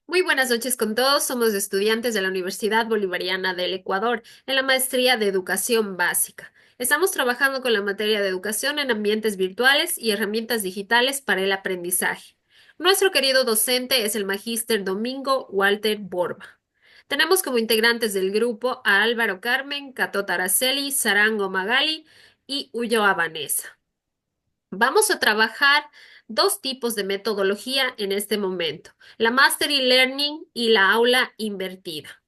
Muy buenas noches con todos. Somos estudiantes de la Universidad Bolivariana del Ecuador en la maestría de Educación Básica. Estamos trabajando con la materia de educación en ambientes virtuales y herramientas digitales para el aprendizaje. Nuestro querido docente es el magíster Domingo Walter Borba. Tenemos como integrantes del grupo a Álvaro Carmen, Catota Araceli, Sarango Magali y Ulloa Vanessa. Vamos a trabajar dos tipos de metodología en este momento, la Mastery Learning y la aula invertida.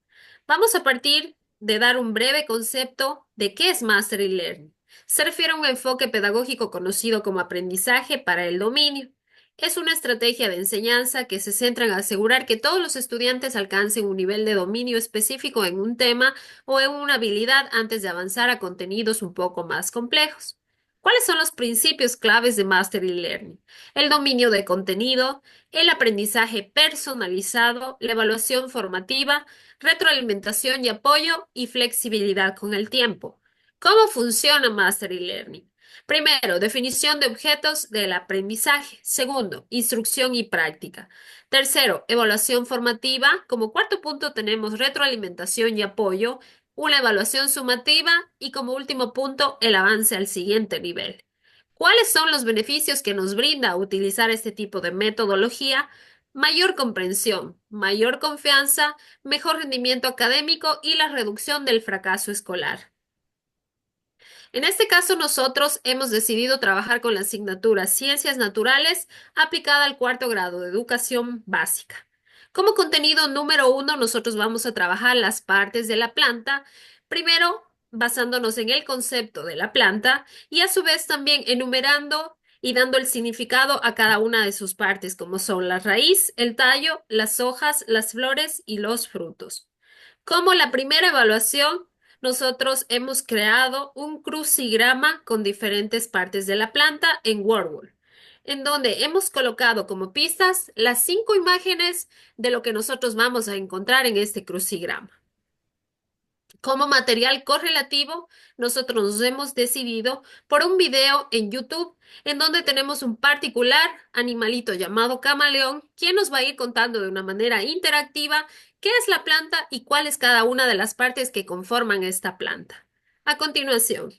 Vamos a partir de dar un breve concepto de qué es Mastery Learning. Se refiere a un enfoque pedagógico conocido como aprendizaje para el dominio. Es una estrategia de enseñanza que se centra en asegurar que todos los estudiantes alcancen un nivel de dominio específico en un tema o en una habilidad antes de avanzar a contenidos un poco más complejos. ¿Cuáles son los principios claves de Mastery Learning? El dominio de contenido, el aprendizaje personalizado, la evaluación formativa, retroalimentación y apoyo y flexibilidad con el tiempo. ¿Cómo funciona Mastery Learning? Primero, definición de objetos del aprendizaje. Segundo, instrucción y práctica. Tercero, evaluación formativa. Como cuarto punto tenemos retroalimentación y apoyo, una evaluación sumativa y como último punto, el avance al siguiente nivel. ¿Cuáles son los beneficios que nos brinda utilizar este tipo de metodología? Mayor comprensión, mayor confianza, mejor rendimiento académico y la reducción del fracaso escolar. En este caso, nosotros hemos decidido trabajar con la asignatura Ciencias Naturales aplicada al cuarto grado de educación básica. Como contenido número uno, nosotros vamos a trabajar las partes de la planta, primero basándonos en el concepto de la planta y a su vez también enumerando y dando el significado a cada una de sus partes, como son la raíz, el tallo, las hojas, las flores y los frutos. Como la primera evaluación, nosotros hemos creado un crucigrama con diferentes partes de la planta en WordWall, en donde hemos colocado como pistas las 5 imágenes de lo que nosotros vamos a encontrar en este crucigrama. Como material correlativo, nosotros nos hemos decidido por un video en YouTube en donde tenemos un particular animalito llamado camaleón, quien nos va a ir contando de una manera interactiva qué es la planta y cuál es cada una de las partes que conforman esta planta. A continuación.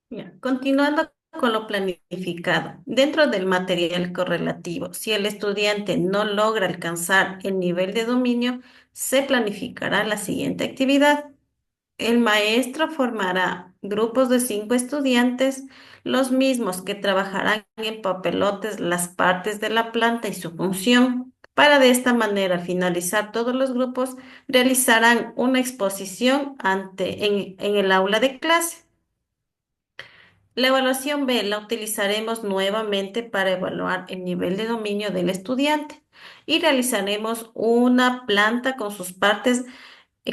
Ya, continuando con lo planificado, dentro del material correlativo, si el estudiante no logra alcanzar el nivel de dominio, se planificará la siguiente actividad. El maestro formará grupos de 5 estudiantes, los mismos que trabajarán en papelotes las partes de la planta y su función. Para de esta manera, al finalizar todos los grupos, realizarán una exposición en el aula de clase. La evaluación B la utilizaremos nuevamente para evaluar el nivel de dominio del estudiante y realizaremos una planta con sus partes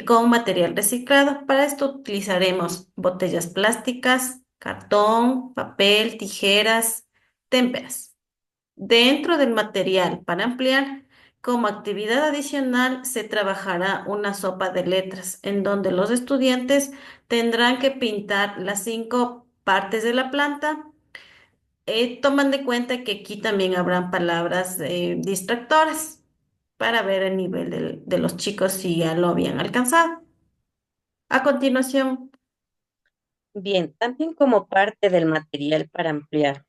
con material reciclado. Para esto utilizaremos botellas plásticas, cartón, papel, tijeras, témperas. Dentro del material para ampliar, como actividad adicional, se trabajará una sopa de letras en donde los estudiantes tendrán que pintar las 5 partes de la planta. Toman de cuenta que aquí también habrán palabras distractoras para ver el nivel de los chicos si ya lo habían alcanzado. A continuación, Bien, también como parte del material para ampliar,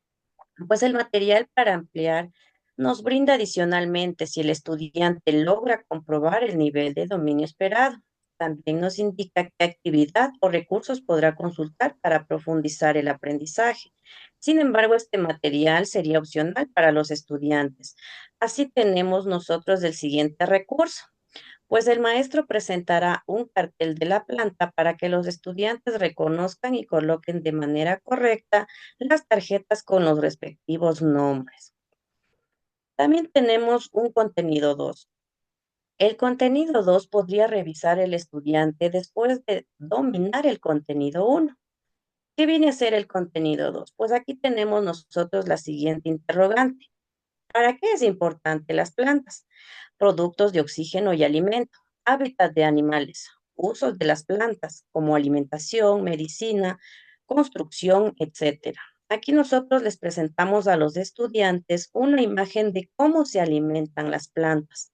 pues el material para ampliar nos brinda adicionalmente si el estudiante logra comprobar el nivel de dominio esperado. También nos indica qué actividad o recursos podrá consultar para profundizar el aprendizaje. Sin embargo, este material sería opcional para los estudiantes. Así tenemos nosotros el siguiente recurso. Pues el maestro presentará un cartel de la planta para que los estudiantes reconozcan y coloquen de manera correcta las tarjetas con los respectivos nombres. También tenemos un contenido 2. El contenido 2 podría revisar el estudiante después de dominar el contenido 1. ¿Qué viene a ser el contenido 2? Pues aquí tenemos nosotros la siguiente interrogante. ¿Para qué es importante las plantas? Productos de oxígeno y alimento, hábitat de animales, usos de las plantas como alimentación, medicina, construcción, etcétera. Aquí nosotros les presentamos a los estudiantes una imagen de cómo se alimentan las plantas.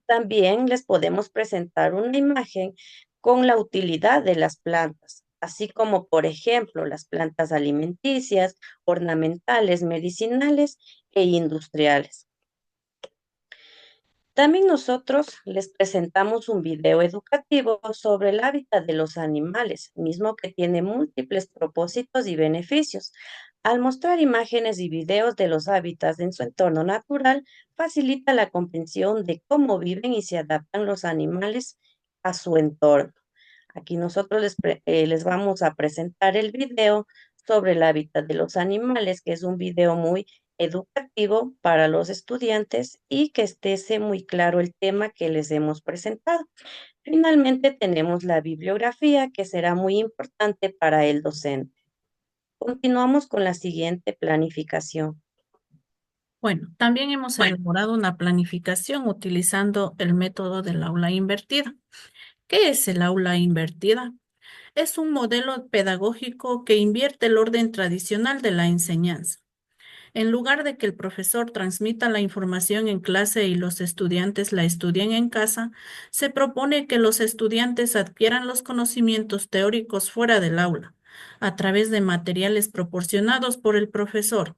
También les podemos presentar una imagen con la utilidad de las plantas, así como, por ejemplo, las plantas alimenticias, ornamentales, medicinales e industriales. También nosotros les presentamos un video educativo sobre el hábitat de los animales, mismo que tiene múltiples propósitos y beneficios. Al mostrar imágenes y videos de los hábitats en su entorno natural, facilita la comprensión de cómo viven y se adaptan los animales a su entorno. Aquí nosotros les vamos a presentar el video sobre el hábitat de los animales, que es un video muy educativo para los estudiantes y que esté muy claro el tema que les hemos presentado. Finalmente tenemos la bibliografía, que será muy importante para el docente. Continuamos con la siguiente planificación. Bueno, también hemos elaborado una planificación utilizando el método del aula invertida. ¿Qué es el aula invertida? Es un modelo pedagógico que invierte el orden tradicional de la enseñanza. En lugar de que el profesor transmita la información en clase y los estudiantes la estudien en casa, se propone que los estudiantes adquieran los conocimientos teóricos fuera del aula, a través de materiales proporcionados por el profesor,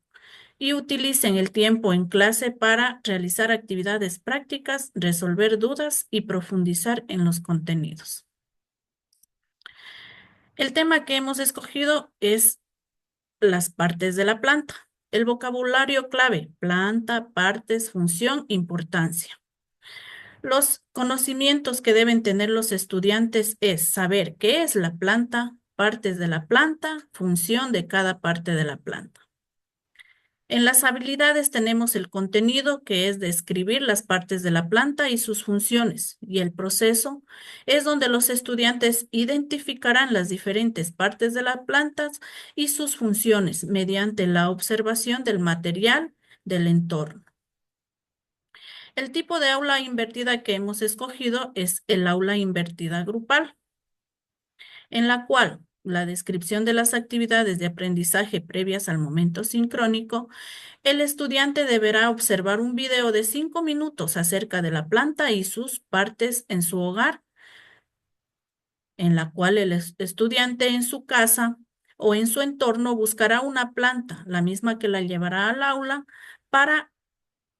y utilicen el tiempo en clase para realizar actividades prácticas, resolver dudas y profundizar en los contenidos. El tema que hemos escogido es las partes de la planta. El vocabulario clave: planta, partes, función, importancia. Los conocimientos que deben tener los estudiantes es saber qué es la planta, partes de la planta, función de cada parte de la planta. En las habilidades tenemos el contenido, que es describir las partes de la planta y sus funciones, y el proceso es donde los estudiantes identificarán las diferentes partes de las plantas y sus funciones mediante la observación del material del entorno. El tipo de aula invertida que hemos escogido es el aula invertida grupal, en la cual la descripción de las actividades de aprendizaje previas al momento sincrónico, el estudiante deberá observar un video de 5 minutos acerca de la planta y sus partes en su hogar, en la cual el estudiante en su casa o en su entorno buscará una planta, la misma que la llevará al aula, para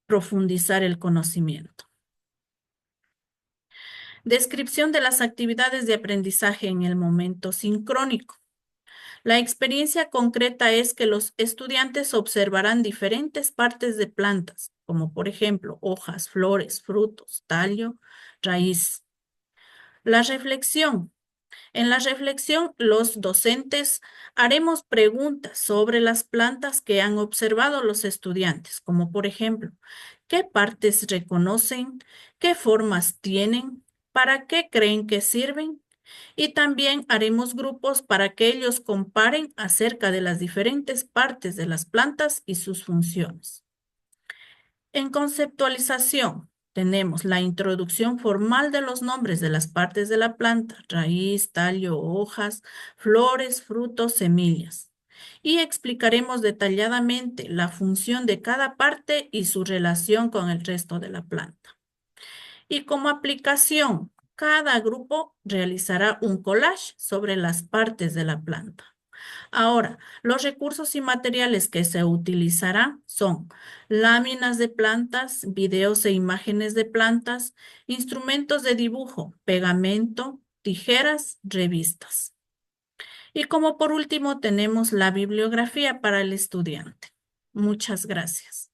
profundizar el conocimiento. Descripción de las actividades de aprendizaje en el momento sincrónico. La experiencia concreta es que los estudiantes observarán diferentes partes de plantas, como por ejemplo hojas, flores, frutos, tallo, raíz. La reflexión. En la reflexión, los docentes haremos preguntas sobre las plantas que han observado los estudiantes, como por ejemplo, ¿qué partes reconocen? ¿Qué formas tienen? ¿Para qué creen que sirven? Y también haremos grupos para que ellos comparen acerca de las diferentes partes de las plantas y sus funciones. En conceptualización, tenemos la introducción formal de los nombres de las partes de la planta: raíz, tallo, hojas, flores, frutos, semillas. Y explicaremos detalladamente la función de cada parte y su relación con el resto de la planta. Y como aplicación, cada grupo realizará un collage sobre las partes de la planta. Ahora, los recursos y materiales que se utilizarán son láminas de plantas, videos e imágenes de plantas, instrumentos de dibujo, pegamento, tijeras, revistas. Y como por último tenemos la bibliografía para el estudiante. Muchas gracias.